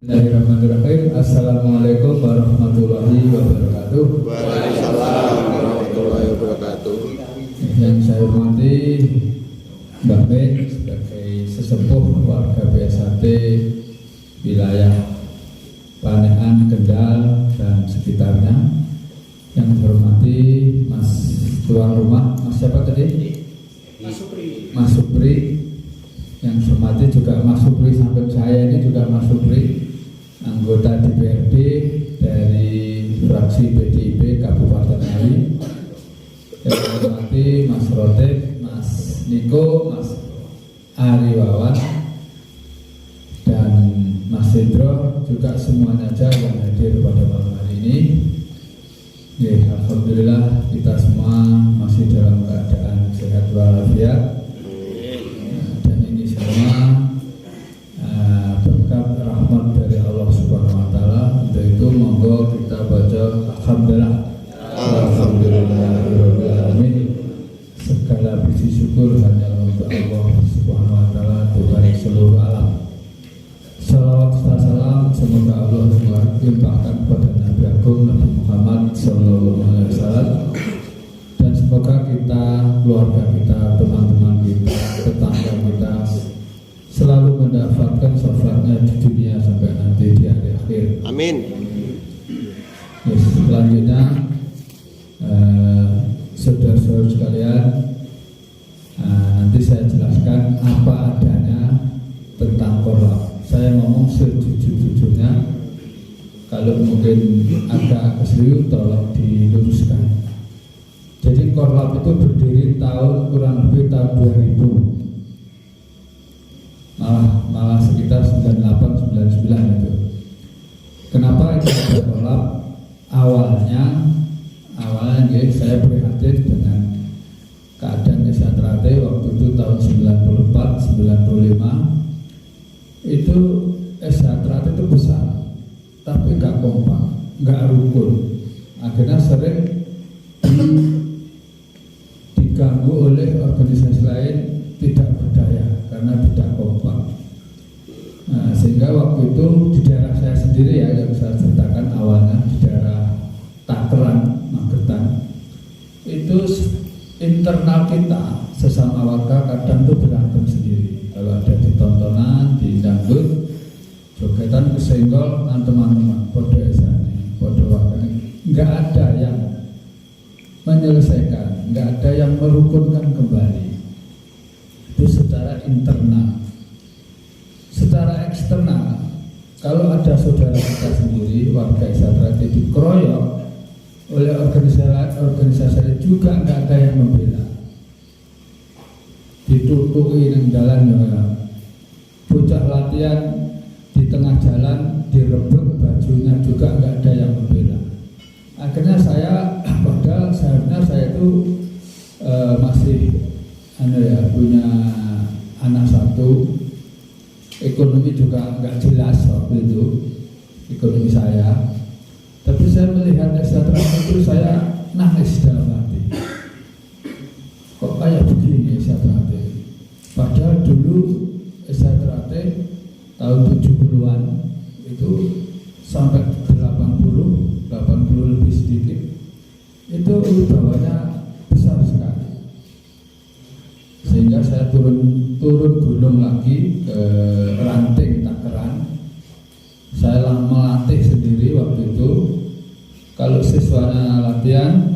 Bismillahirrahmanirrahim. Assalamualaikum warahmatullahi wabarakatuh. Waalaikumsalam warahmatullahi wabarakatuh. Yang saya hormati Mbak Mek sebagai sesepuh warga BSAT wilayah Panean, Kendal dan sekitarnya. Yang saya hormati Mas tuan rumah, Mas siapa tadi? Mas Supri. Yang saya hormati juga Mas Supri, sampai saya ini juga Mas Supri, anggota DPRD dari fraksi PDIP Kabupaten Ngawi. Yang saya hormati Mas Rotek, Mas Niko, Mas Ariwawan, dan Mas Hendro, juga semuanya aja yang hadir pada malam hari ini. Ya, alhamdulillah kita semua masih dalam keadaan sehat walafiat. Dan ini semua berkat rahmat dari Allah Subhanahu wa taala. Untuk itu monggo kita baca alhamdulillah. Alhamdulillahirabbil alamin. Segala puji syukur hanya untuk Allah Subhanahu wa taala, Tuhan seluruh alam. Salawat serta salam semoga Allah melimpahkan kepada Nabi Agung Nabi Muhammad Sallallahu Alaihi Wasallam, dan semoga kita, keluarga kita, teman-teman kita, tetangga kita selalu mendapatkan syafaatnya di dunia sampai nanti di hari akhir. Amin. Yes, selanjutnya saudara-saudara sekalian, nanti saya jelaskan apa adanya tentang korlap. Saya ngomong sejujur-jujurnya, kalau mungkin agak keseliu tolong diluruskan. Jadi korlap itu berdiri tahun kurang lebih tahun 2000, malah sekitar 98-99 itu. Kenapa itu ada korlap? Awalnya saya prihatin dengan keadaan Esatrate waktu itu tahun 94-95. Itu Esatrate itu besar, tapi nggak kompak, nggak rukun. Akhirnya sering diganggu oleh organisasi lain, tidak berdaya karena tidak kompak. Nah, sehingga waktu itu di daerah saya sendiri ya, yang saya ceritakan awalnya di daerah Takeran, Magetan, itu internal kita sesama warga kadang tuh berantem sendiri. Kalau ada di tontonan, di dangdut, jogetan kesenggol teman-teman, podo esane, podo wakane, nggak ada yang menyelesaikan, nggak ada yang merukunkan kembali. Itu secara internal. Secara eksternal, kalau ada saudara kita sendiri, warga Esatrate dikeroyok oleh organisasi juga nggak ada yang membela. Ditutuki yang jalan, bocah latihan di tengah jalan direbut bajunya juga nggak ada yang membela. Akhirnya saya, padahal seharusnya saya itu masih punya anak satu, ekonomi juga nggak jelas waktu itu ekonomi saya. Tapi saya melihat Esatrate itu saya nangis dalam hati. Kok kayak begini Esatrate? Padahal dulu Esatrate tahun 70-an itu sampai 80 lebih sedikit. Itu wibawanya besar sekali. Sehingga saya turun gunung lagi ke Ranting, Takeran. Saya melatih sendiri waktu itu. Kalau siswanya latihan,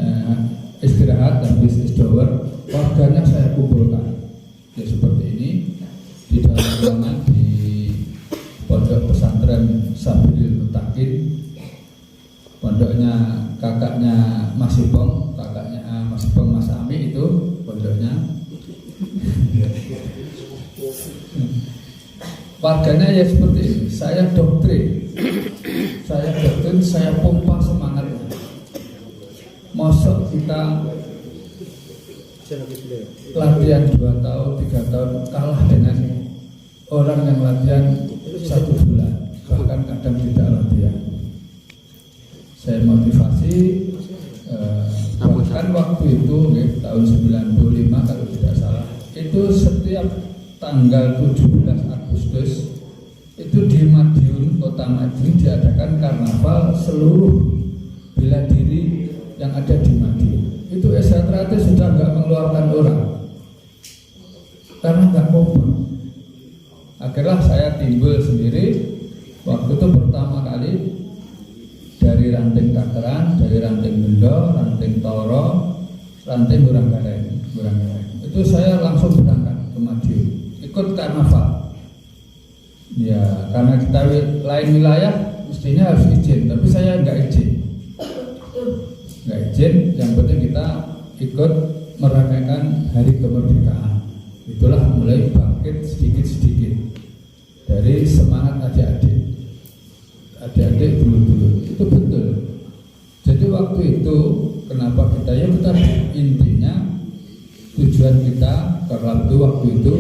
istirahat, habis isdower, warganya saya kumpulkan. Ya seperti ini, di dalam ruangan di pondok pesantren Sabilil Mutakin, pondoknya kakaknya Mas Ipong, Mas Ami itu pondoknya. Warganya ya seperti ini. Saya doktrin, saya pompa semangatnya. Mosok kita latihan 2 tahun, 3 tahun kalah dengan orang yang latihan 1 bulan, bahkan kadang tidak latihan. Saya motivasi, bahkan waktu itu tahun 95 kalau tidak salah, itu setiap tanggal 17 Agustus itu di Madiun, kota Madiun diadakan karnaval seluruh bela diri yang ada di Madiun. Itu SHTRAT sudah nggak mengeluarkan orang karena nggak kompak. Akhirnya saya timbul sendiri. Waktu itu pertama kali dari ranting Takeran, dari ranting Bendo, ranting Toro, ranting Buranggareng. Itu saya langsung berangkat ke Madiun, ikut karnaval. Ya, karena kita lain wilayah mestinya harus izin, tapi saya nggak izin. Yang penting kita ikut merayakan hari kemerdekaan. Itulah mulai bangkit sedikit-sedikit dari semangat adik-adik dulu itu betul. Jadi waktu itu kenapa kita intinya tujuan kita korlap itu waktu itu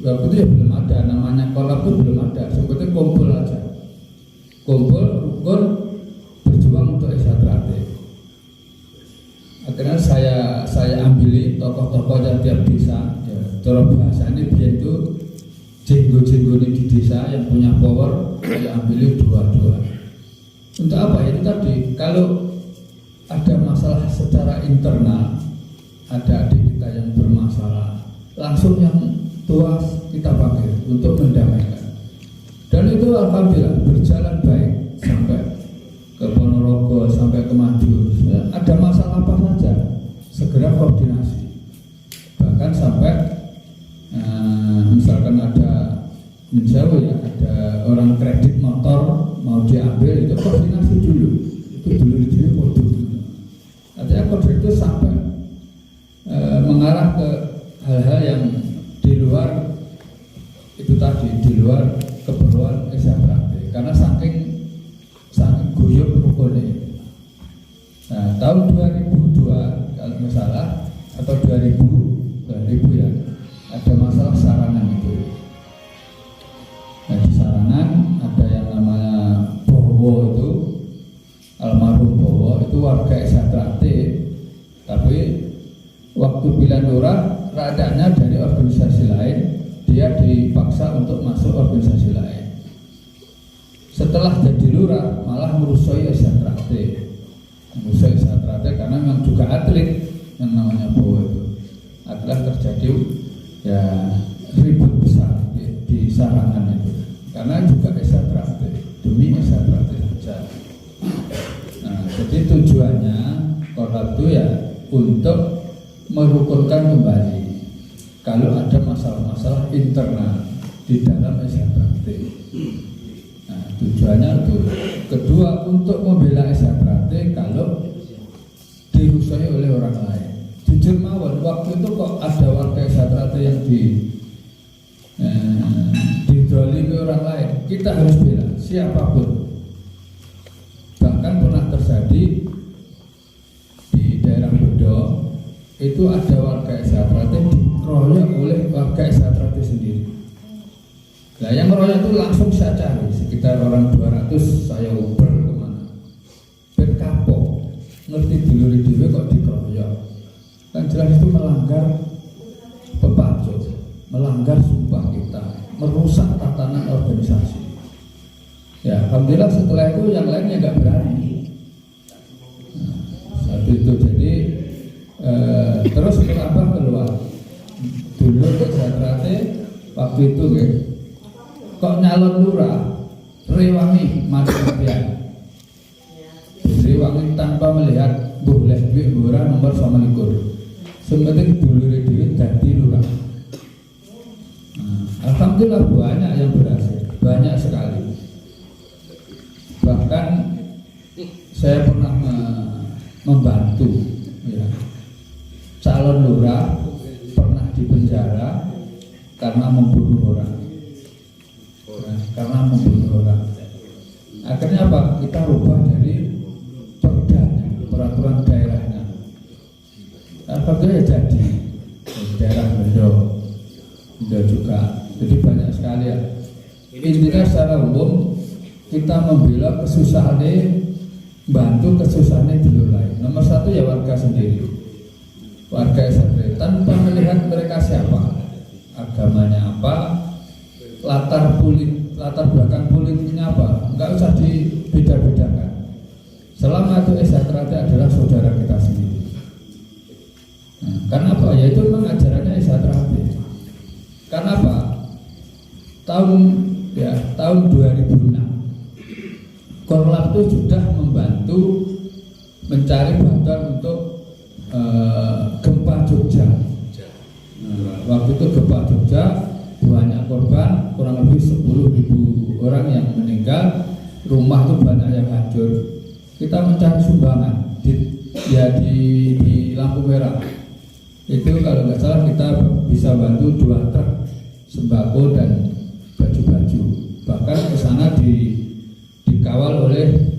ya belum ada namanya korlap itu belum ada, sebetulnya kumpul aja, rukun berjuang untuk SHTRAT. Akhirnya saya ambili tokoh-tokoh yang tiap desa, ya, cara bahasanya biar itu jenggo-jenggo di desa yang punya power, saya ambil dua-dua. Untuk apa? Itu tadi, kalau ada masalah secara internal, ada adik kita yang bermasalah, langsung yang tua kita pakai untuk mendamaikan. Dan itu alhamdulillah berjalan baik sampai ke Ponorogo, sampai ke Madiun. Ada masalah apa saja, segera koordinasi. Bahkan sampai misalkan ada menjauh ya, ada orang kredit motor mau diambil, itu koordinasi dulu. Itu dulu artinya koordinasi itu sampai mengarah ke hal-hal yang di luar itu tadi, di luar keperluan SHTRAT. Karena saking guyup rukunnya. Nah, tahun 2002 kalau nggak salah atau 2000 ya, ada masalah Sarangan itu. Nah, di Sarangan ada yang namanya Bowo itu, almarhum Bowo itu warga SHTRAT, tapi waktu pilihan lurah radanya dari organisasi lain, dia dipaksa untuk masuk organisasi lain. Setelah jadi lurah malah merusoi SHTRAT karena memang juga atlet yang namanya Bowo itu. Akhirnya terjadi ya ribut besar di Sarangan itu karena juga SHTRAT, demi SHTRAT saja. Nah, jadi tujuannya korlap itu ya untuk merukunkan kembali kalau ada masalah-masalah internal di dalam SHTRAT. Nah, tujuannya itu. Kedua, untuk membela SHTRAT kalau dirusai oleh orang lain. Jujur mawon, waktu itu kok ada warga SHTRAT yang didolimi orang lain, kita harus bela siapapun. Bahkan pernah terjadi di daerah Bedo, itu ada warga SHTRAT dikeroyok oleh warga SHTRAT sendiri. Nah, yang ngeroyok itu langsung saya cari, sekitar orang 200 saya uber kemana, ben kapok, ngerti duluri dhewe kok dikeroyok. Kan jelas itu melanggar pepacut, melanggar sumpah kita, merusak tatanan organisasi. Ya, alhamdulillah setelah itu yang lainnya nggak berani. Nah, saat itu jadi terus kenapa keluar? Dulu SHTRAT waktu itu kok nyalon lurah rewangi mati kepian. Rewangi tanpa melihat boleh duit lurah nomor 29. Sementing dulure dhewe dadi lurah. Alhamdulillah banyak yang berhasil, banyak sekali. Bahkan saya pernah membantu ya, calon lurah pernah dipenjara karena membunuh orang. Akhirnya apa? Kita rubah dari perdanya, peraturan daerahnya. Alhamdulillah jadi daerah Bendo juga. Jadi banyak sekali ya. Intinya secara umum kita membela kesusahannya, bantu kesusahannya dulu lain. Nomor satu ya warga sendiri, warga SHTRAT, tanpa melihat mereka siapa, agamanya apa, latar belakang politiknya apa, nggak usah dibeda-bedakan. Selama itu Esatrate adalah saudara kita sendiri. Nah, karena apa? Ya itu memang ajarannya Esatrate. Karena apa? Tahun 2006 Korlap itu sudah membantu mencari bantuan untuk gempa Jogja. Waktu itu gempa Jogja banyak korban, kurang lebih 10.000 orang yang meninggal, rumah itu banyak yang hancur. Kita mencari sumbangan di lampu merah. Itu kalau nggak salah kita bisa bantu 2 truk sembako dan baju-baju. Bahkan ke sana dikawal oleh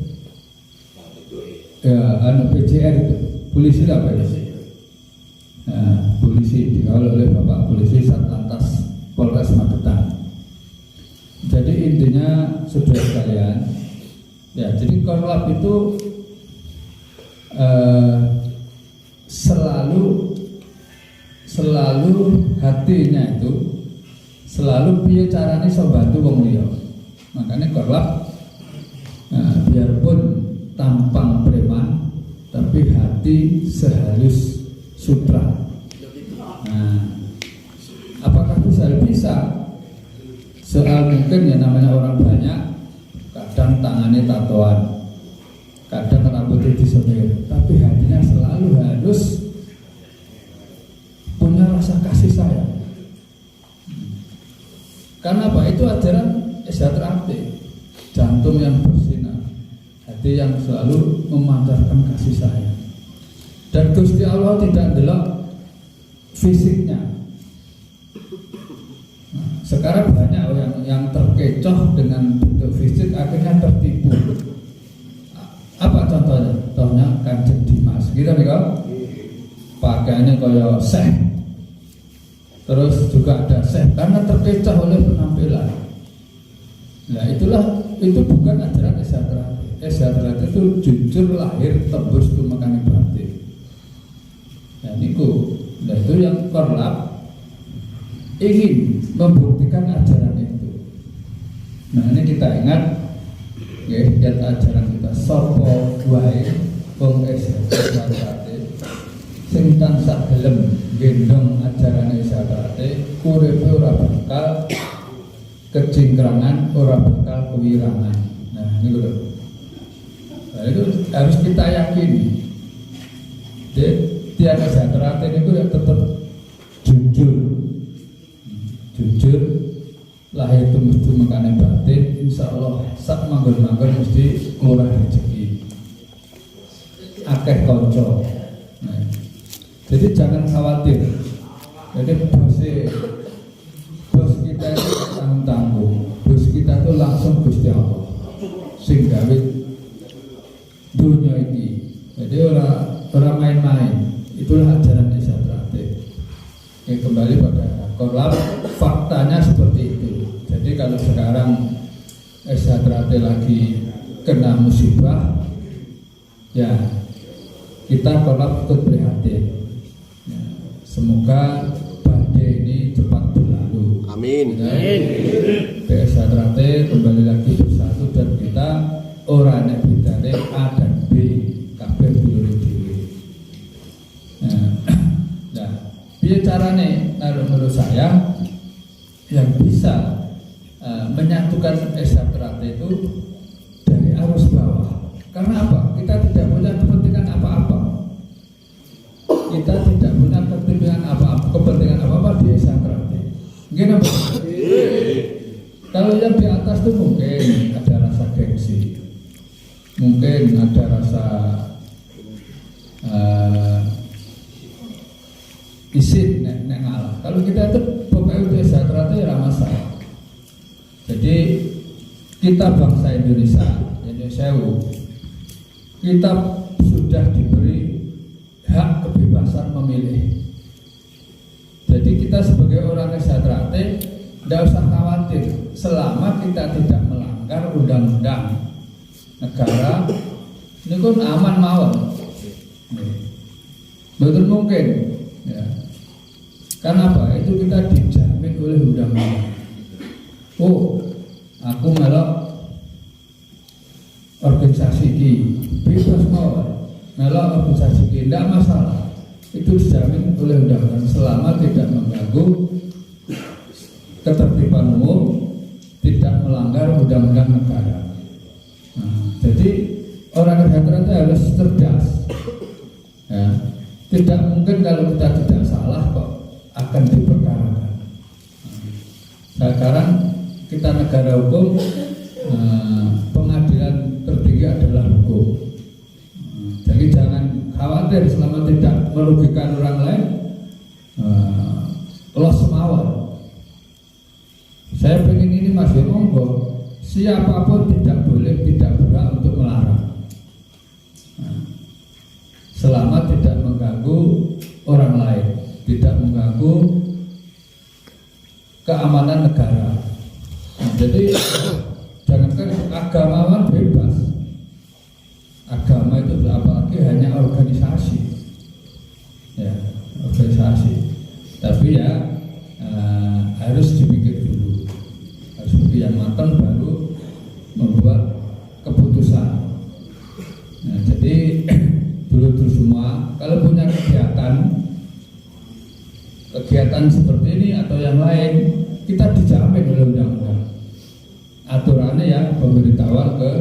PJR itu, polisi apa ya? Nah, polisi dikawal oleh Bapak Polisi Satlantas Polres Magetan. Jadi intinya saudara sekalian, ya jadi Korlap itu selalu hatinya itu selalu piye carane iso bantu wong liya. Makanya Korlap biarpun tampang preman tapi hati sehalus sutra. Nah, apakah bisa? Soal mungkin ya namanya orang banyak, kadang tangannya tatoan, kadang rambutnya disebir, tapi hatinya selalu halus, punya rasa kasih sayang. Karena apa? Itu ajaran Esatrate, jantung yang bersinar, hati yang selalu memancarkan kasih sayang. Dan Gusti Allah tidak delok fisiknya. Nah, sekarang banyak yang terkecoh dengan bentuk fisik, akhirnya tertipu. Apa contohnya? Contohnya Kanjeng Dimas, gitu nih kok. Pakaiannya kayak seh. Terus juga ada seh karena terkecoh oleh penampilan. Nah itu bukan ajaran Esatrate. Esatrate itu jujur lahir tembus tumekane batin. Nah niku, nah itu yang Korlap ingin membuktikan ajaran itu. Nah ini kita ingat, ya, lihat ajaran kita sopo wae wong Esatrate sing tansah gelem gendong ajaran Esatrate, uripe ora bakal kecingkrangan, ora bakal kewirangan. Nah ini lho. Nah, itu harus kita yakini. Tiang Esatrate itu ya tetap jujur, lahir tembus tumekane batin, insya Allah sak manggon-manggon mesti murah rezeki, akeh konco. Nah, jadi jangan khawatir. Jadi bos kita itu tanggung, bos kita itu langsung Gusti Allah sing gawe dunia ini. Jadi orang main-main. Itulah ajaran Esatrate. Kembali pada Korlap, faktanya seperti itu. Jadi kalau sekarang Esatrate lagi kena musibah, ya kita Korlap ikut prihatin. Ya, semoga badai ini cepat berlalu. Amin. Esatrate kembali lagi bersatu dan kita orang yang bedane A dan B kabeh dulur dhewe. Nah, piye carane menurut saya yang bisa menyatukan Esatrate itu dari arus bawah. Karena apa? Kita tidak punya kepentingan apa-apa. Kita tidak punya kepentingan apa-apa di Esatrate. Mungkin apa? Kalau yang di atas itu mungkin ada rasa gengsi, mungkin ada rasa isin nek ngalah. Kalau kita itu pokoknya udah Esatrate ya masalah. Jadi kita bangsa Indonesia kita sudah diberi hak kebebasan memilih. Jadi kita sebagai orang Esatrate tidak usah khawatir selama kita tidak melanggar undang-undang negara. Ini kan aman mawon. Betul mungkin. Ya. Karena apa? Itu kita dijamin oleh undang-undang. Oh, aku melok organisasi ini bebas mawon, melok organisasi ini tidak masalah, itu dijamin oleh undang-undang selama tidak mengganggu ketertiban umum, tidak melanggar undang-undang negara. Jadi orang kesehatan itu harus cerdas. Ya, tidak mungkin kalau kita tidak salah kok akan diperkarakan. Sekarang kita negara hukum, pengadilan tertinggi adalah hukum. Jadi jangan khawatir selama tidak merugikan orang lain, los mawon. Saya pengen ini Mas monggo, siapapun tidak boleh, tidak berhak untuk melarang. Selama tidak mengganggu orang lain, tidak mengganggu keamanan negara. Jadi jangankan agamawan bebas, agama itu apalagi hanya organisasi, ya organisasi. Tapi ya harus dipikir dulu, harus pikir yang matang baru membuat keputusan. Nah, jadi dulu semua kalau punya kegiatan seperti ini atau yang lain, kita dijamin oleh undang-undang. Aturannya ya pemberitahuan ke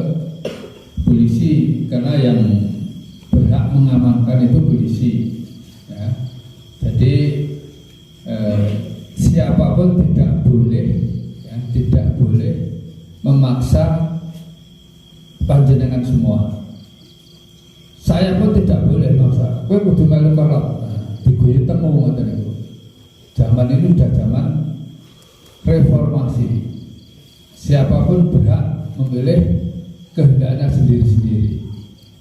polisi, karena yang berhak mengamankan itu polisi. Ya. Jadi siapapun tidak boleh memaksa panjenengan semua. Saya pun tidak boleh maksa. Kowe kudu melu kolok. Diguyu temu ngoten niku. Zaman ini sudah zaman reformasi. Siapapun berhak memilih kehendaknya sendiri-sendiri.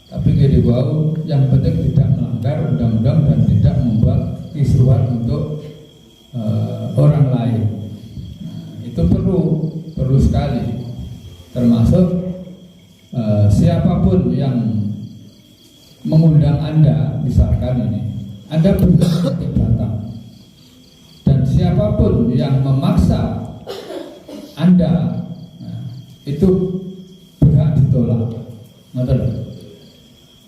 Tapi gede bau, yang penting tidak melanggar undang-undang dan tidak membuat kisruhan untuk orang lain. Itu perlu sekali. Termasuk siapapun yang mengundang Anda, misalkan ini, Anda berhak datang, dan siapapun yang memaksa Anda, itu berhak ditolak. Betul.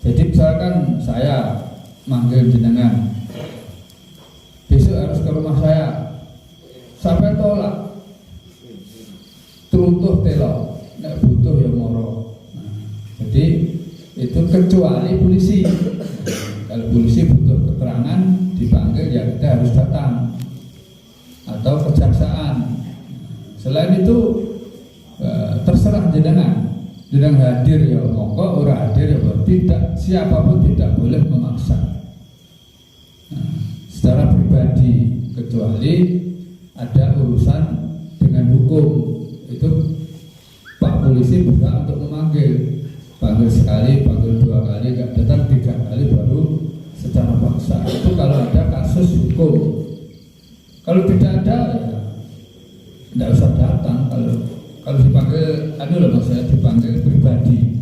Jadi misalkan saya manggil jenengan, besok harus ke rumah saya, sampai tolak, teruntuh telo, nek butuh ya moro. Jadi itu kecuali polisi. Kalau polisi butuh keterangan dipanggil, ya kita harus datang, atau kejaksaan. Selain itu terserah jenengan hadir ya monggo, ora hadir ya tidak, siapapun tidak boleh memaksa. Secara pribadi, kecuali ada urusan dengan hukum, itu Pak polisi berhak untuk memanggil. Panggil sekali, panggil 2 kali, gak datang 3 kali baru secara paksa. Itu kalau ada kasus hukum. Kalau tidak ada, ya tidak usah datang. Kalau dipanggil, maksudnya dipanggil pribadi.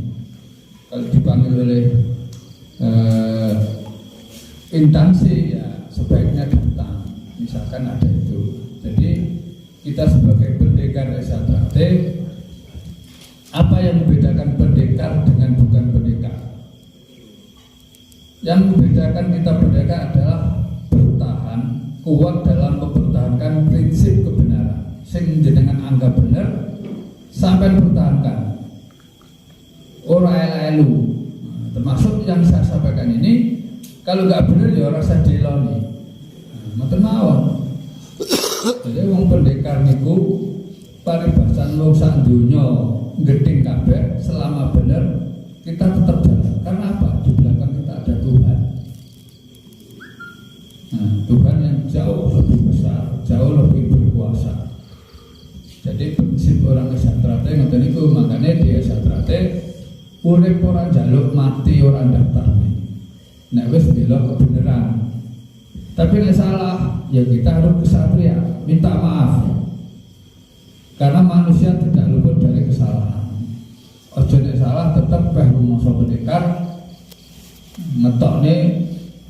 Kalau dipanggil oleh instansi, ya sebaiknya datang. Misalkan ada itu. Jadi kita sebagai pendekar SHT, apa yang membedakan pendekar dengan bukan pendekar? Yang membedakan kita pendekar adalah bertahan kuat dalam mempertahankan prinsip kebenaran. Sing jenengan anggap benar sampai pertahankan. Ora elu. Termasuk yang saya sampaikan ini, kalau nggak benar ya rasa diloni. Mboten mawon. Jadi wong pendekar niku paribasan wong sak donya gedeng kabeh, selama benar kita tetap jalan. Karena apa? Di belakang kita ada Tuhan. Tuhan yang jauh lebih besar, jauh lebih berkuasa. Jadi prinsip orang Satrate ngoten niku, makanya di Satrate urip ora njaluk, mati ora daftar. Nek wis bela kebenaran. Tapi nek salah, ya kita harus kesatria, minta maaf. Karena manusia tidak luput dari kesalahan. Ojo nek salah tetap peh rumangsa pendekar ngetokne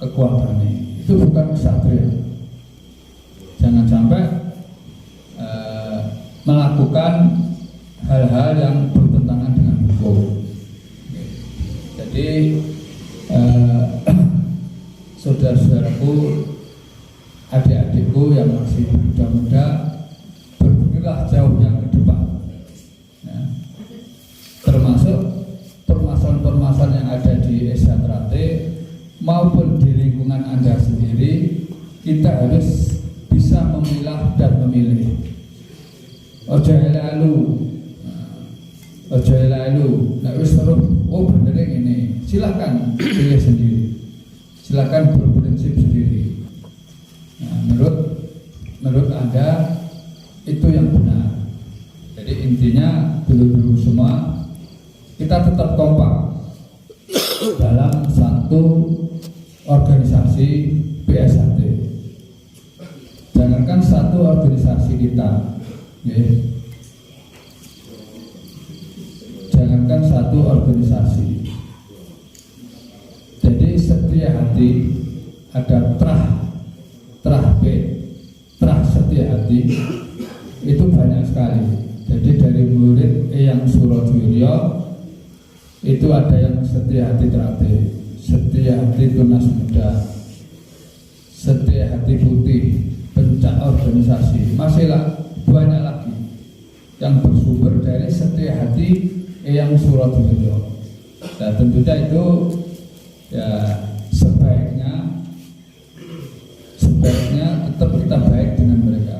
kekuatane. Itu bukan kesatria. Jangan sampai melakukan hal-hal yang bertentangan dengan hukum. Jadi saudara-saudaraku, adik-adikku yang masih muda-muda, berpikirlah jauh yang ke depan, ya. Termasuk permasalahan-permasalahan yang ada di Esa Trate maupun di lingkungan Anda sendiri. Kita harus bisa memilah dan memilih. Ojo lalu, nek wis terus, oh bener ini, silakan pilih sendiri, silakan berprinsip sendiri. Nah, menurut Anda itu yang benar. Jadi intinya dulu semua kita tetap kompak dalam satu organisasi PSHT. Jangankan satu organisasi kita, ya. Jangankan satu organisasi. Jadi setia hati, ada terah setia hati itu banyak sekali. Jadi dari murid Eyang Surodjoyo itu ada yang setia hati Trate, setia hati Tunas Muda, setia hati Putih, pencak organisasi, masihlah banyak lagi yang bersumber dari setia hati Eyang Surodjoyo. Nah tentunya itu ya sebaiknya tetap kita baik dengan mereka.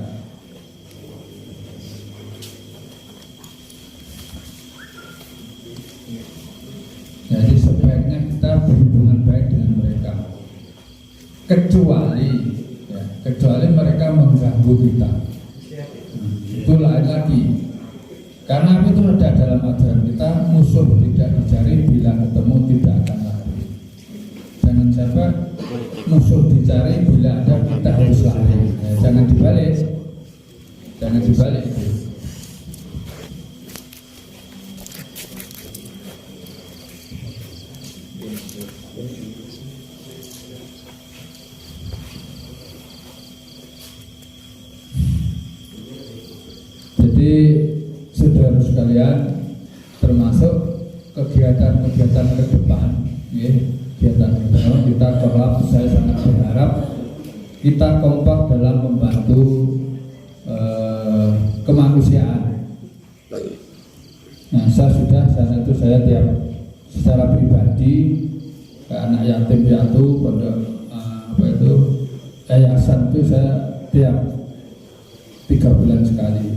Jadi sebaiknya kita berhubungan baik dengan mereka, kecuali mereka mengganggu kita. Itu lain lagi. Karena itu ada dalam ajaran kita, musuh tidak dicari, bila ketemu tidak akan lari. Jangan sampai musuh dicari, bila ada kita harus lari. Jangan dibalik. Jadi saudara sekalian, termasuk kegiatan-kegiatan ke depan, ya, kegiatan kita kelak, saya sangat berharap kita kompak dalam membantu kemanusiaan. Nah, saya tiap secara pribadi ke anak yatim piatu pondok yayasan itu saya tiap 3 bulan sekali.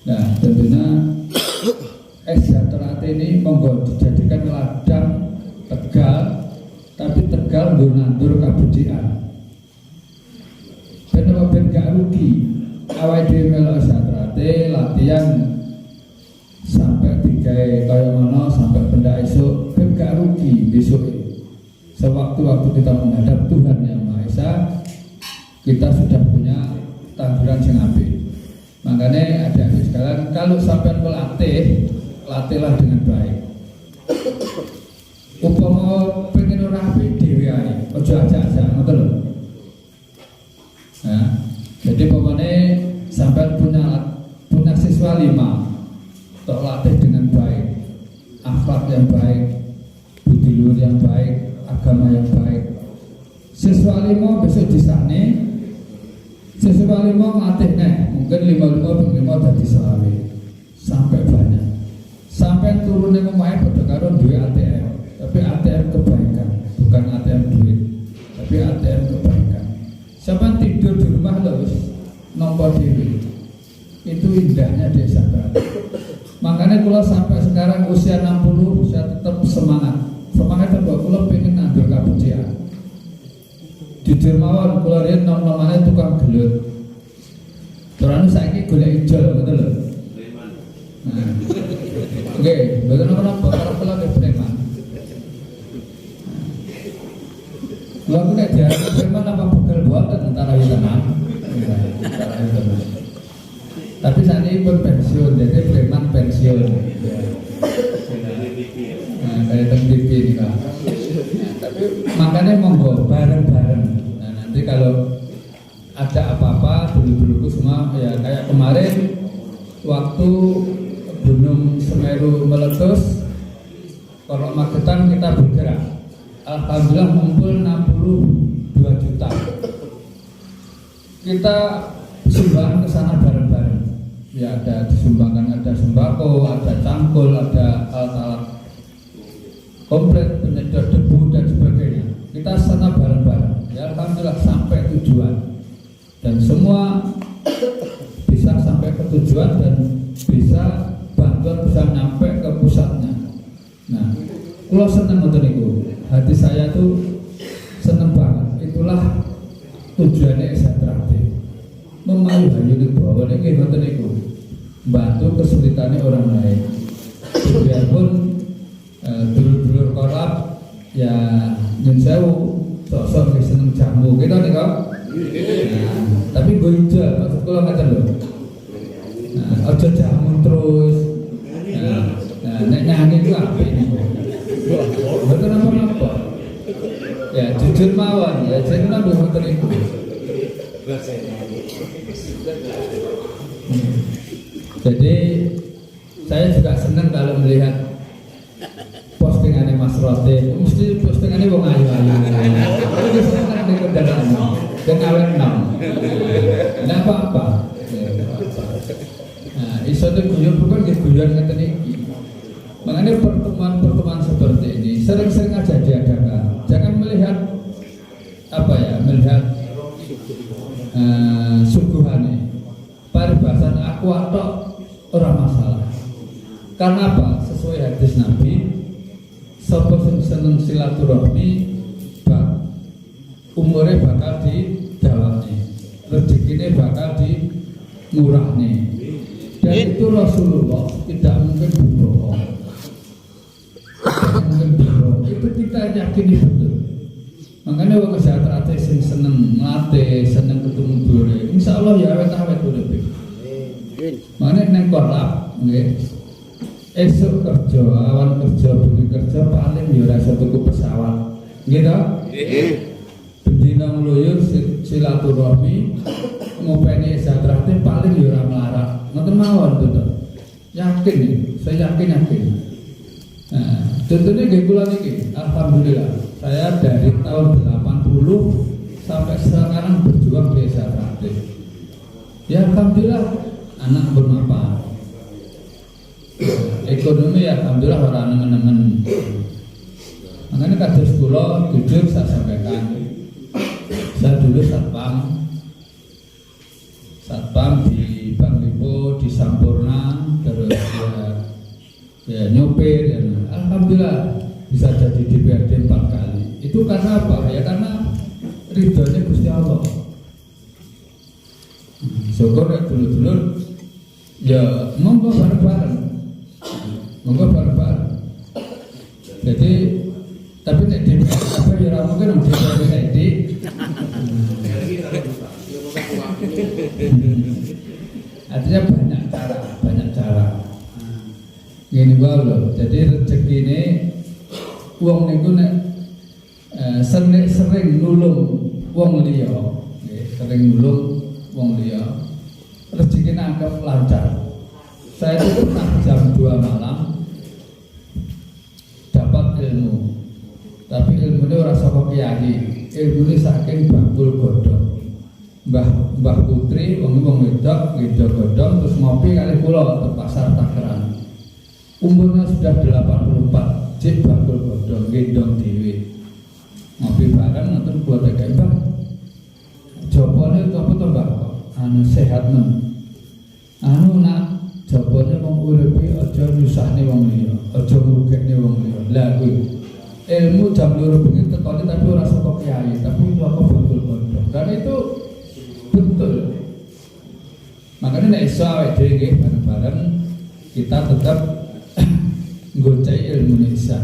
Nah tentunya Esa Trate ini monggo dijadikan ladang Tegal, tapi Tegal nandur kabucian. Kenapa ben gak rugi? Awal dhewe melu Esa Trate latihan sampai 3 kaya ngono sampai pendak esuk, ben gak rugi besok. Sewaktu-waktu kita menghadap Tuhan Yang Maha Esa, kita sudah punya tanduran sing apik. Makanya adik-adik sekalian, kalau sampai latihlah dengan baik. Upama pengen ora apik dhewe ae, aja ajak-ajak ngoten lho. Nah, jadi pokoknya sampai punya siswa 5, tok latih dengan baik, akhlak yang baik, budi luhur yang baik, agama yang baik. Siswa 5 besok disane, siswa 5 ngelatih mungkin 5 dadi selawe sampai banyak, sampai turunnya pemain pada karo duit ATM, tapi ATM kebaikan, bukan ATM duit, tapi ATM kebaikan. Siapa tidur di rumah terus nomor diri, itu indahnya Desa Trate. Makanya kalau sampai sekarang usia 60 saya tetap semangat bahwa kalau pengen nandur kabucian. Jujur mawon, kalau lihat nom-nomannya tukang gelut. Terus saiki golek ijol betul lho. Nah. Oke, betul apa kalau ke preman. Kalau aku nek diarani preman apa begal boten antara itu tenang. Tapi saat ini pun pensiun, jadi preman pensiun. Nah, kayak TV ini kan. Tapi makanya monggo bareng-bareng. Nah, nanti kalau ada apa-apa dulu-duluku semua ya kayak kemarin waktu Gunung Semeru meletus, kalau Magetan kita bergerak. Alhamdulillah ngumpul 62 juta. Kita sumbang ke sana bareng-bareng. Ya ada disumbangkan, ada sembako, ada cangkul, ada alat-alat komplit penyedot debu dan sebagainya. Kita sana bareng-bareng. Ya alhamdulillah sampai tujuan. Dan semua bisa sampai ke tujuan dan bisa bantuan bisa nyampe ke pusatnya. Nah, kalau senang ngoten niku, hati saya tuh seneng banget. Itulah tujuannya Exatrade. Memayu hayune bawa niki ngoten niku. Bantu kesulitannya orang lain. Biarpun dulur-dulur korlap ya nyun sewu sok-sok seneng jamu gitu nih kok. Nah, tapi gue hijau, maksud kula ngaten lho. Nah, aja jamu terus. Nah, nek nyanyi ku apik niku. Mboten apa-apa. Ya jujur mawon, ya jeneng nang mboten iku. Jadi saya juga senang kalau melihat postingannya Mas Rote, mesti postingannya wong ayu-ayu. Ini senang nih kendaraan, dan awet nom. Nggak apa-apa. Nah, iso tuh guyon bukan guyon ngeten iki. Makanya pertemuan-pertemuan seperti ini sering-sering aja diadakan. Jangan melihat melihat suguhane. Paribasan aku atau orang masalah. Karena apa? Sesuai hadis Nabi, sapa sing seneng silaturahmi, umure bakal didawakne, rezekine bakal dimurahne. Dan itu Rasulullah tidak mungkin berbohong. Itu kita yakini betul. Makanya wong Exatrade sing seneng ngelatih, seneng ketemu dulure, insyaallah ya awet-awet uripe. Makanya neng korlap, nggih. Esok kerja, awan kerja, bengi kerja paling ya ora iso tuku pesawat. Nggih to? Nggih. Bendina ngloyo silaturahmi ngopeni Exatrade paling ya ora melarat. Ngoten mawon to. Yakin, saya yakin. Nah, contohnya nggih kula niki, alhamdulillah saya dari tahun 80 sampai sekarang berjuang di Exatrade. Ya alhamdulillah anak bermanfaat. Ekonomi ya alhamdulillah orang nemen-nemen. Makanya kados kula jujur saya sampaikan. Saya dulu satpam di Bank Lipo, di Sampurna, terus ya nyopir ya. Alhamdulillah bisa jadi DPRD 4 kali. Itu karena apa? Ya karena ridhonya Gusti Allah. Syukur ya dulur-dulur ya monggo bareng-bareng. Jadi tapi nek DPR apa ya ora mungkin DPRD. Artinya banyak cara. Gini wae lho. Jadi rezeki ini wong niku nek sering nulung wong liya, sering nulung wong liya, rezekine anggap lancar. Saya itu pernah jam 2 malam dapat ilmu, tapi ilmunya ora saka kiai, ilmunya saking bakul godhong. Mbah Putri wong wedok godhong terus ngopi kali kula ke pasar Takeran. Umurnya sudah 84, cek bakul godhong gendong dhewe. Ngopi bareng nonton kula tekek, Mbah. Jopone apa to, Mbah? Anu sehat men. Anu nak jopone wong uripe aja nyusahne wong liya, aja ngrugekne wong liya. Lah kuwi ilmu jam 2 bengi tekone tapi ora saka kiai, tapi itu apa bakul godhong. Karena itu betul. Makanya nek iso awake dhewe nggih bareng-bareng kita tetap ngocai ilmu Indonesia.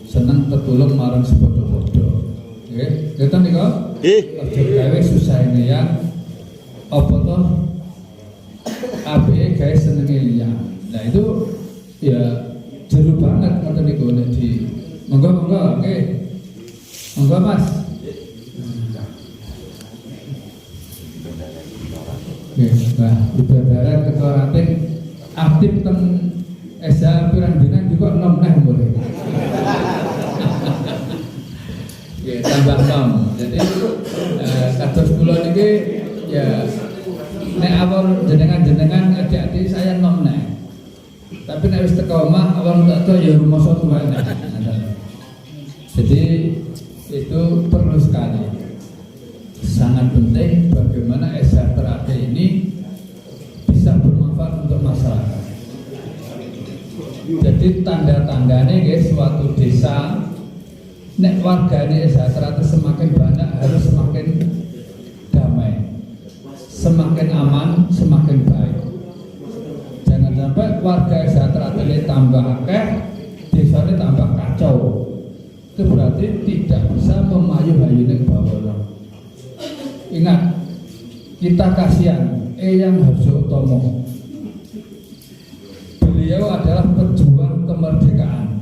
Senang tertulung marang sepodo-podo. Nggih, ngeten nika? Nggih. Aja gawe susah ini ya. Apa to? Apike gawe senenge liya. Nah itu ya jeru banget ngoten niku nek di monggo nggih. Monggo Mas. Nah, ibadah ketua ranting aktif teng Esa pirang dina juga 6 neh boleh. tambah nom. Jadi kados kula niki ya nek awal jenengan adik-adik saya nom nek. Tapi nek wis teko omah awal tak ya rumoso tuwa nek. Jadi itu perlu sekali. Sangat penting bagaimana SHTRAT ini bisa bermanfaat untuk masyarakat. Jadi tanda-tandanya guys, suatu desa nek warganya SHTRAT semakin banyak harus semakin damai, semakin aman, semakin baik. Jangan sampai warga SHTRAT ini tambah akeh, desanya tambah kacau. Itu berarti tidak bisa memayu-hayuni bawah. Ingat, kita kasihan Eyang Harsotomo. Beliau adalah pejuang kemerdekaan.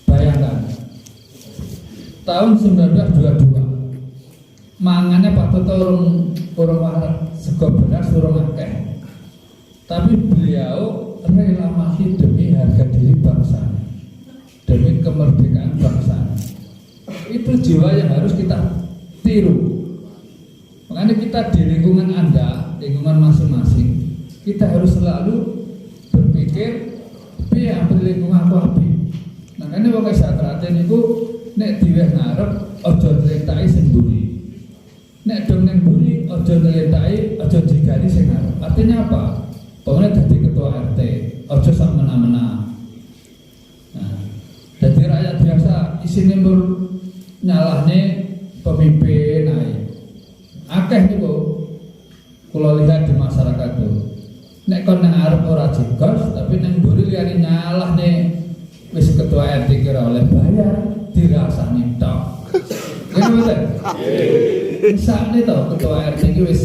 Bayangkan, tahun 1922, mangannya Pak Toto urung warak sego beras urung akeh. Tapi beliau rela mati demi harga diri bangsa, demi kemerdekaan bangsa. Itu jiwa yang harus kita tiru. Makanya kita di lingkungan Anda, lingkungan masing-masing, kita harus selalu berpikir, piye ambil lingkungan aku api. Makanya wong SHTRAT niku nek diweh ngarep aja nglentaki sing mburi. Nek dong ning mburi aja nglentaki, aja digali sing ngarep. Artinya apa? Pokoknya dadi ketua RT, aja sak mena-mena. Nah, dadi rakyat biasa isine nyalahne pemimpin ae. Akeh niku kula lihat di masyarakat itu. Nek kon nang arep ora jegos, tapi nang mburi liyane nyalahne wis ketua RT kira oleh bayar, dirasani tok. Ngene mboten? Nggih. Sakne to ketua RT iki wis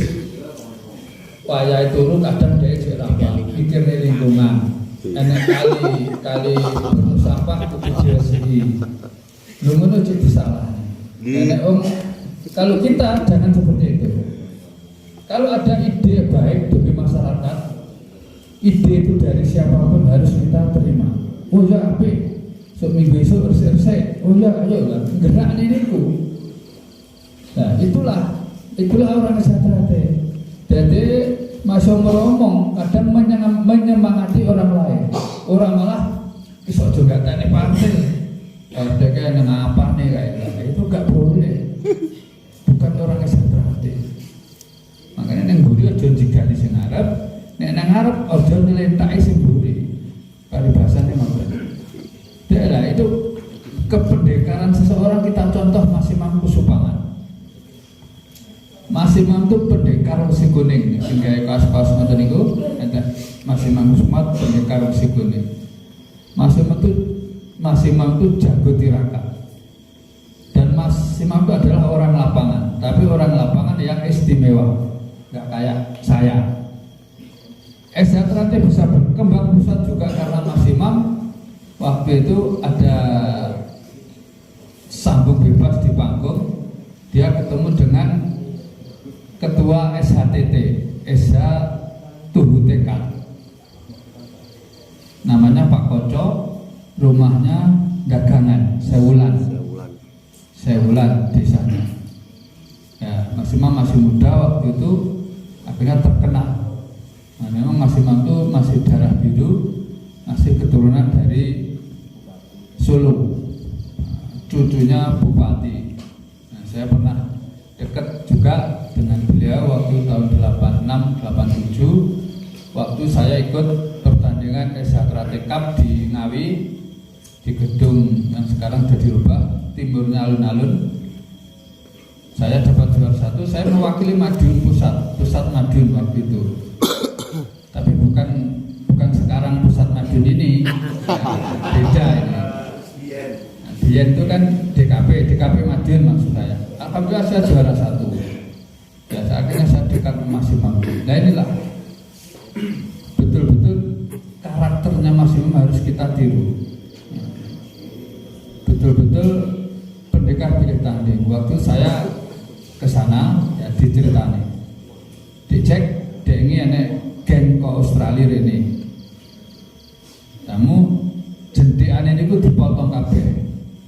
wayahe turu kadang dhek jek rapal, pikirne lingkungan. Enek kali sampah kudu diresihi. Lho ngono cek disalahne. Enek kalau kita jangan seperti itu. Kalau ada ide baik demi masyarakat, ide itu dari siapapun harus kita terima. Oh ya apik, sok minggu esok resik. Oh ya ayo lah, gerak niku. Nah itulah orang SHTRAT. Jadi masuk meromong, kadang menyemangati orang lain. Orang malah isok juga tani pantil. Ada kayak apa nih kayak itu gak boleh. Bukan orang SHTRAT. Makanya neng buri aja digali sing ngarep, nek nang ngarep aja nglentaki sing buri. Paribasane ngoten. Daerah itu kependekaran seseorang kita contoh Mas Imam Kusupangan. Mas Imam itu pendekar wesi kuning, sing gawe kaos-kaos ngoten niku, enten Mas Imam Kusumat pendekar wesi kuning. Mas Imam itu jago tirakat. Dan Mas Imam itu adalah orang lapangan, tapi orang lapangan yang istimewa, nggak kayak saya. SHTRAT bisa berkembang pesat juga karena Mas Imam waktu itu ada sambung bebas di panggung, dia ketemu dengan ketua SHTT, SH TuhuTK, namanya Pak Koco, rumahnya dagangan Sewulan desanya. Ya, Mas Imam masih muda waktu itu, akhirnya terkenal. Nah, memang Mas Imam itu masih darah biru, masih keturunan dari Solo, cucunya bupati. Nah, saya pernah dekat juga dengan beliau waktu tahun 86-87, waktu saya ikut pertandingan SHTRAT Cup di Ngawi, di gedung yang sekarang jadi rubah, timurnya alun-alun. Saya dapat juara 1, saya mewakili Madiun pusat Madiun waktu itu. Tapi bukan sekarang pusat Madiun ini, beda ini. Biyen itu kan DKP Madiun maksud saya. Alhamdulillah saya juara 1. Ya, akhirnya saya dekat Mas Imam. Nah inilah betul-betul karakternya Mas Imam harus kita tiru. Betul-betul pendekar pilih tanding. Waktu saya ke sana ya diceritani, dicek dengi enek geng ke Australia ini. Kamu jendikan ini ku dipotong kabeh,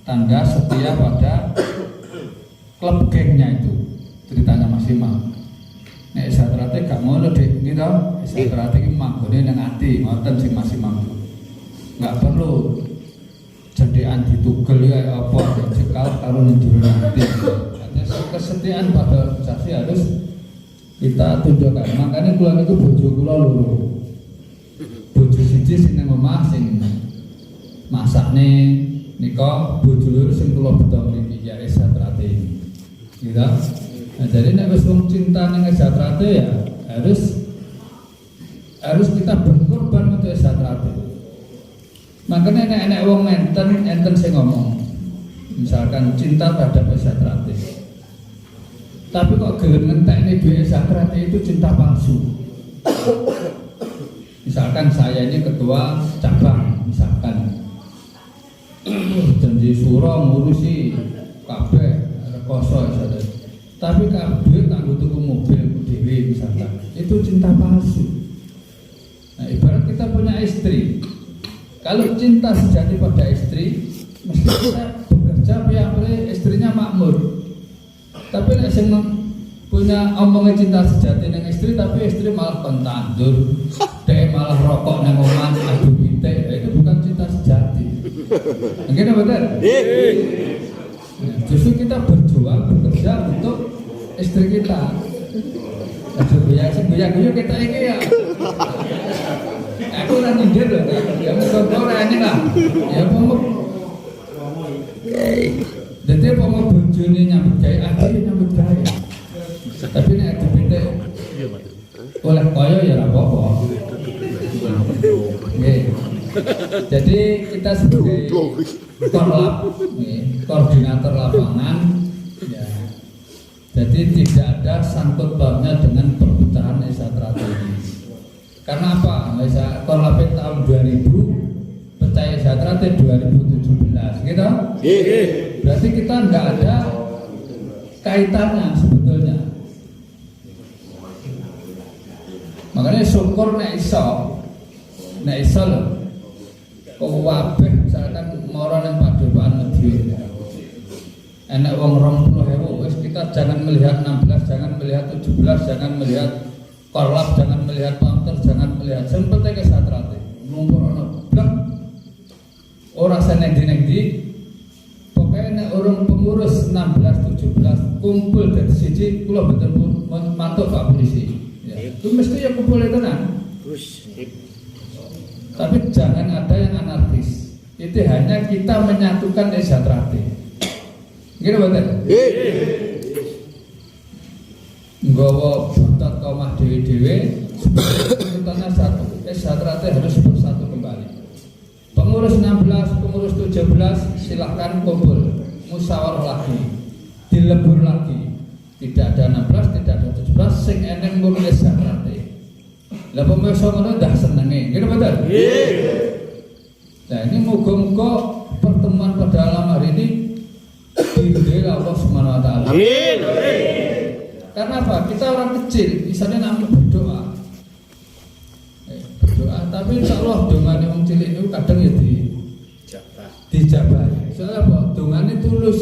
tanda setia pada klub gengnya itu ceritanya Mas Imam. Nek satrate gak ngono Dik, gitu. Satrate iki manggone nang ati, ngoten sing Mas Imam. Enggak perlu jendean ditugel ya apa cekal karo njero ati. Kesetiaan pada organisasi harus kita tunjukkan. Makanya kula niku bojo kula loro. Bojo siji sing nang omah sing masakne nika, bojo loro sing kula beto mriki ya satrate. Gitu. Nah, jadi nek wis wong cinta ning satrate ya harus kita berkorban untuk satrate. Makanya nek wong enten sing ngomong misalkan cinta terhadap satrate. Tapi kok gelem ngentekne duwe satrate itu cinta palsu. Misalkan saya ini ketua cabang misalkan janji suro ngurusi kabeh rekoso saja. Tapi kabeh tak tuku mobil dhewe misalkan. Itu cinta palsu. Nah, ibarat kita punya istri. Kalau cinta sejati pada istri, mesti kita bekerja biar istrinya makmur. Tapi nek sing punya omongnya cinta sejati dengan istri, tapi istri malah pentandur, dia malah rokok nang omah adu pitik, itu bukan cinta sejati. Mungkin betul? Justru kita berjuang bekerja untuk istri kita. Goyang-goyang kita ini ya. Aku ora nyindir lho, ya mung ora ini lah. Ya pomok. Dadi pomok bojone nyambut gawe, akhire nyambut gawe. Tapi nek dipitik oleh koyo ya ora apa-apa. Nggih. Jadi kita sebagai korlap, koordinator lapangan, ya. Jadi tidak ada sangkut pautnya dengan perpecahan satrate ini. Karena apa? Misal korlap tahun 2000, pecah satrate 2017, gitu? Berarti kita nggak ada kaitannya sebetulnya. Makanya syukur nek iso lho. Kok wabeh misalkan moro nang Padepokan Medion. Enak wong 20.000 wis kita jangan melihat 16, jangan melihat 17, jangan melihat korlap, jangan melihat pamter, jangan melihat sempete ke satrate. Mumpun ana blek ora seneng-endi. Pokoke nek urung pengurus 16 17 kumpul dadi siji kula mboten mantuk Pak Polisi. Ya. Itu mesti ya kumpul tenan. Tapi jangan ada yang anarkis. Itu hanya kita menyatukan satrate. Gitu betul? Nggawa butat komah dewe-dewe tuntutannya satu. Satrate harus bersatu kembali. Pengurus 16, pengurus 17 silahkan kumpul, musyawarah lagi, dilebur lagi. Tidak ada 16, tidak ada 17, sing eneng ngomong satrate. Lah pemirsa ngono dah senenge, gitu betul? Nah ini moga-moga pertemuan pada malam hari ini diridhoi Allah Subhanahu wa taala. Amin. Karena apa? Kita orang kecil, misalnya namanya berdoa. Berdoa, tapi insyaallah dongane wong cilik niku kadang ya dijabah. Soalnya apa? Dongane tulus.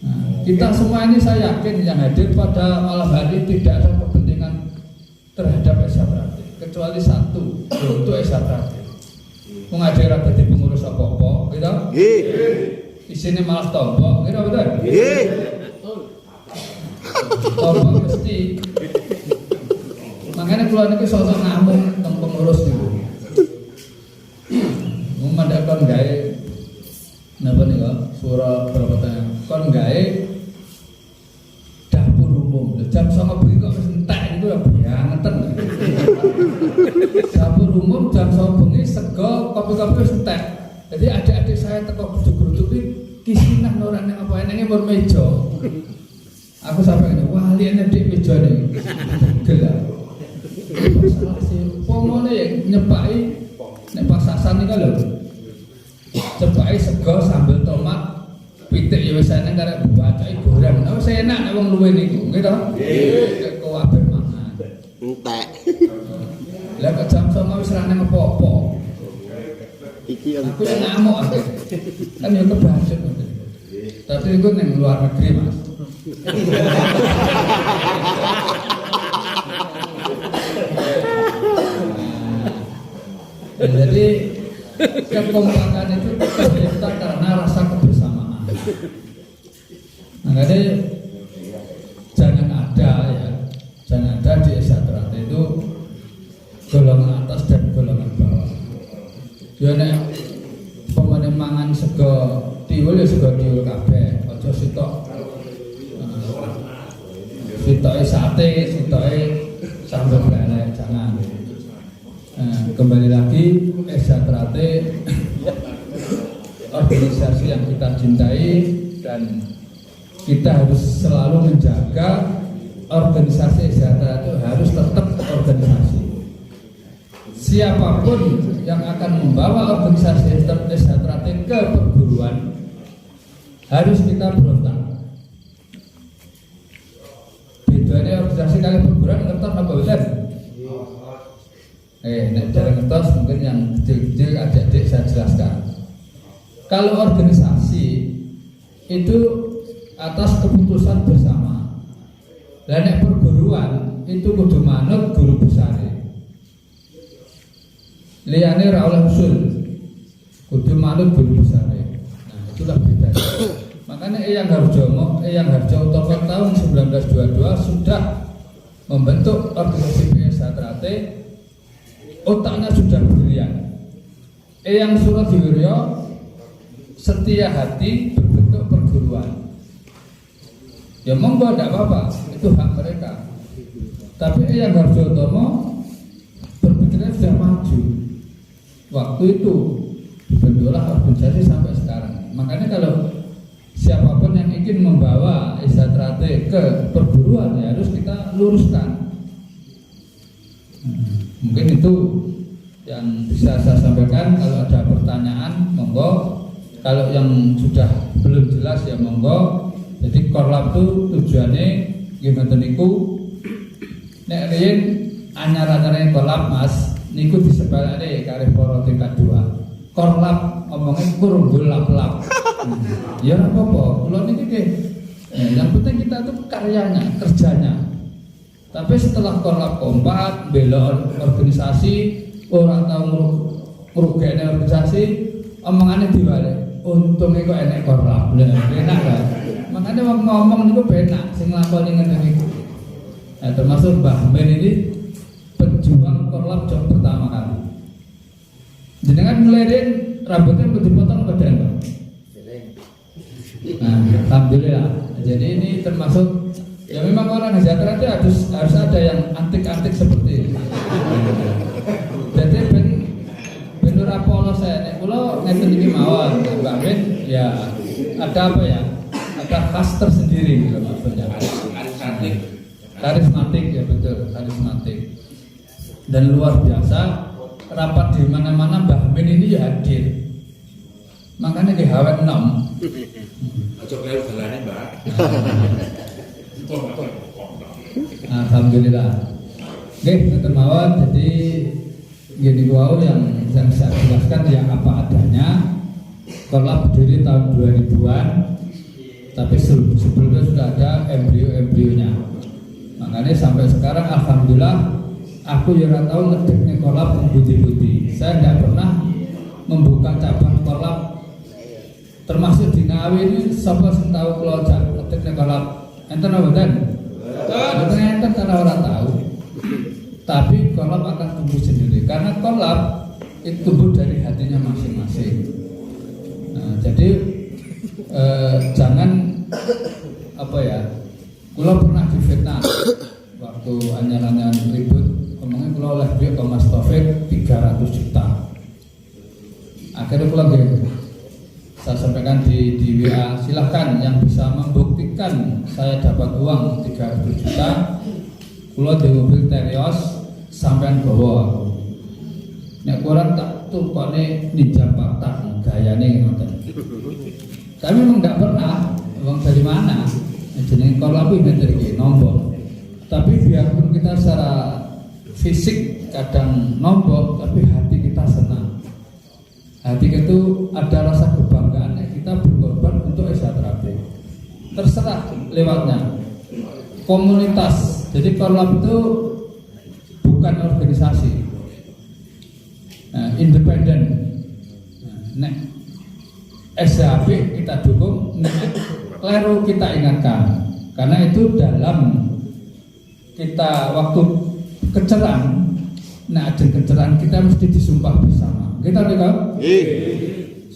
Nah, kita semua ini saya yakin yang hadir pada malam hari tidak ada kepentingan terhadap satrate kecuali satu, untuk satrate. Wong ade ora dadi pengurus apa-apa, gitu? Nggih. Isine malah tombok, gitu betul? Nggih. Tombok mesti. Makanya kula niku sosok ngamuk teng pengurus niku. Mumpamane kon gawe napa niku surah berapa tahun kon gawe dapur umum. Jam 09.00 bengi kok wis entek iku ya bangetan. Dapur umum jam 09.00 bengi sego kopi-kopi wis entek. Jadi adik-adik saya teko grup-grup iki kisinah ora nek apa enenge mur meja. Aku sampai ngene, wah liane dik mejane. Gelap. Masalah sih, pomone ya nyepaki nek pasasan iki lho. Cepake sego sambel tomat, pitik ya wis enak karek bacake goreng. Nah wis enak nek wong luwe niku, nggih to? Nggih. Kok kabeh mangan. Entek. Lah kok jam 09.00 wis ra nang apa-apa. Iki aku ngamuk akhir. Kan yo kebacut. Berarti itu yang luar negeri Mas. Jadi kekompakan itu tercipta karena rasa kebersamaan. Makanya jangan ada di Esatrate itu golongan atas dan golongan bawah. Ya nek pemene mangan sego tiwul ya sego tiwul kabeh, aja sitoke sate, sitoke sambal lele, jangan. Kembali lagi Esatrate organisasi yang kita cintai dan kita harus selalu menjaga organisasi Esatrate itu harus tetap organisasi. Siapapun yang akan membawa organisasi Esatrate ke perguruan harus kita berontak. Bedanya organisasi kali perguruan ngertos apa betul? Nek cara ngertos mungkin yang kecil-kecil adik-adik saya jelaskan. Kalau organisasi itu atas keputusan bersama. Dan nek perguruan itu kudu manut guru besare. Liyane ra oleh usul. Kudu manut guru besare. Nah, itulah bedanya. Makanya Eyang Harjo Utama tahun 1922 sudah membentuk organisasi Esatrate. Otaknya sudah brilian. Eyang Suradiwiryo setia hati berbentuk perguruan. Ya monggo tidak apa-apa, itu hak mereka. Tapi Eyang Harjo Utama berpikirnya sudah maju. Waktu itu dibentuklah organisasi sampai sekarang. Makanya kalau siapapun yang ingin membawa Esatrate ke perguruan ya harus kita luruskan. Mungkin itu yang bisa saya sampaikan. Kalau ada pertanyaan monggo, kalau yang sudah belum jelas ya monggo. Jadi korlap itu tujuannya gimana niku nek riyen anyar-anyare korlap Mas niku disebelane kali para tingkat 2. Korlap ngomongnya kurung lap-lap. Ya ora apa-apa, kula niki nggih. Yang penting kita itu karyanya, kerjanya. Tapi setelah korlap kompak, bela organisasi, orang tahu merugekne organisasi, omongannya diwale. Untungnya kok enek korlap, enak kan? Makanya ngomong itu benak, sing nglakoni ngene niku. Nah, termasuk Mbah Ben ini pejuang korlap job pertama kali. Jenengan ngelirin rambutnya dipotong badan Pak. Nah, alhamdulillah. Jadi ini termasuk ya memang orang Esatrate harus ada yang antik-antik seperti ini. Jadi ben ora polos saya nek kula ngeten iki mawon Mbak Ben ya ada apa ya? Ada khas tersendiri gitu maksudnya. Karismatik ya betul, karismatik. Dan luar biasa rapat di mana-mana Mbah Ben ini ya hadir. Makanya di Hawen 6. Ojo kleru dalane, Mbak. Alhamdulillah. Oke, ngoten mawon. Jadi gini wau yang saya jelaskan ya apa adanya. Korlap berdiri tahun 2000-an. Tapi sebelumnya sudah ada embrio-embrionya. Makanya sampai sekarang alhamdulillah aku ya ora tahu ngedekne korlap putih-putih. Saya tidak pernah membuka cabang korlap. Termasuk di Ngawi ini sapa sing tahu kula ngedekne korlap. Enten apa mboten? Enten karena orang tahu. Tapi korlap akan tumbuh sendiri karena korlap itu tumbuh dari hatinya masing-masing. Nah, jadi jangan apa ya? Kula pernah difitnah waktu anyar-anyar ribut, ngomongnya kula oleh duit ke Mas Taufik 300 juta. Akhirnya kula saya sampaikan di WA, silahkan yang bisa membuktikan saya dapat uang 300 juta, kula di mobil Terios sampean bawa aku. Nek kurang tak tukone ninja patah gayane ngoten. Kami memang enggak pernah uang dari mana. Jeneng korlap iki nombok. Tapi biarpun kita secara fisik kadang nombok, tapi hati kita senang. Hati itu ada rasa kebanggaan kita berkorban untuk Esatrate. terserah lewatnya. Komunitas. Jadi Korlap itu bukan organisasi, independen. Nek SHP kita dukung, nek kleru kita ingatkan. Karena itu dalam kita waktu keceran, nah ajeng keceran kita mesti disumpah bersama. Kita lihat.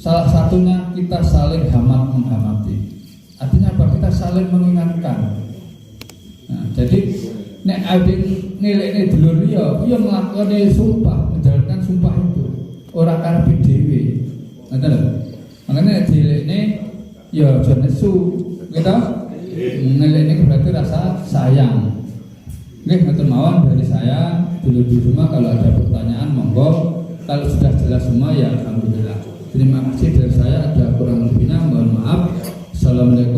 Salah satunya kita saling hamat menghormati. Artinya apa? Kita saling mengingatkan. Nah, jadi nek adin nilai dulur yo melakukan sumpah, menjalankan sumpah itu orang karepe dhewe. Ngoten lho. Makanya dilekne yo aja nesu, gitu. Nilai berarti rasa sayang. Nggih, ngoten mawon dari saya. Dulur di rumah kalau ada pertanyaan monggo. Kalau sudah jelas semua ya alhamdulillah. Terima kasih dari saya, ada kurang lebihnya mohon maaf. Assalamualaikum.